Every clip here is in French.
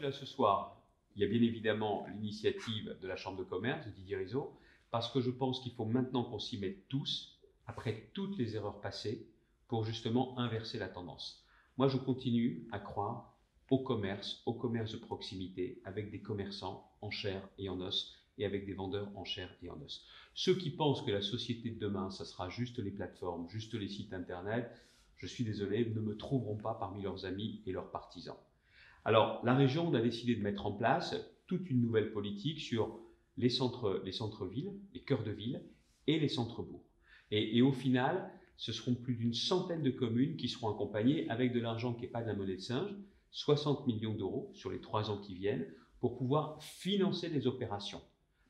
là ce soir, il y a bien évidemment l'initiative de la Chambre de commerce de Didier Rizo, parce que je pense qu'il faut maintenant qu'on s'y mette tous, après toutes les erreurs passées, pour justement inverser la tendance. Moi, je continue à croire au commerce de proximité, avec des commerçants en chair et en os, et avec des vendeurs en chair et en os. Ceux qui pensent que la société de demain, ça sera juste les plateformes, juste les sites internet, je suis désolé, ne me trouveront pas parmi leurs amis et leurs partisans. Alors, la région a décidé de mettre en place toute une nouvelle politique sur les centres-villes, les cœurs de ville et les centres-bourgs. Et au final, ce seront plus d'une centaine de communes qui seront accompagnées avec de l'argent qui n'est pas de la monnaie de singe, 60 millions d'euros sur les 3 ans qui viennent, pour pouvoir financer des opérations.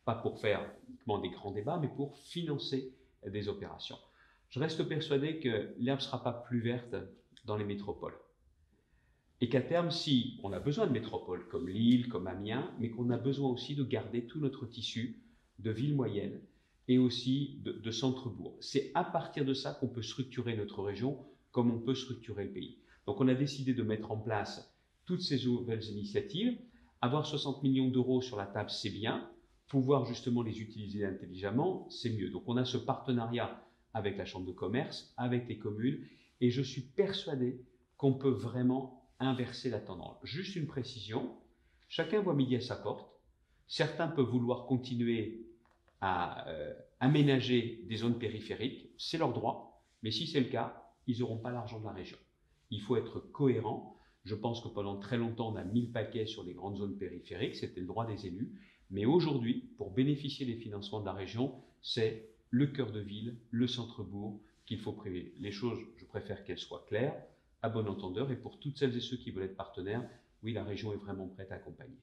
Pas pour faire uniquement des grands débats, mais pour financer des opérations. Je reste persuadé que l'herbe ne sera pas plus verte dans les métropoles. Et qu'à terme, si on a besoin de métropoles comme Lille, comme Amiens, mais qu'on a besoin aussi de garder tout notre tissu de villes moyennes et aussi de centres-bourgs. C'est à partir de ça qu'on peut structurer notre région comme on peut structurer le pays. Donc on a décidé de mettre en place toutes ces nouvelles initiatives. Avoir 60 millions d'euros sur la table, c'est bien. Pouvoir justement les utiliser intelligemment, c'est mieux. Donc on a ce partenariat avec la Chambre de commerce, avec les communes, et je suis persuadé qu'on peut vraiment inverser la tendance. Juste une précision, chacun voit midi à sa porte. Certains peuvent vouloir continuer à aménager des zones périphériques, c'est leur droit, mais si c'est le cas, ils n'auront pas l'argent de la région. Il faut être cohérent. Je pense que pendant très longtemps, on a mis le paquet sur les grandes zones périphériques, c'était le droit des élus, mais aujourd'hui, pour bénéficier des financements de la région, c'est le cœur de ville, le centre-bourg qu'il faut privilégier. Les choses, je préfère qu'elles soient claires, à bon entendeur, et pour toutes celles et ceux qui veulent être partenaires, oui, la région est vraiment prête à accompagner.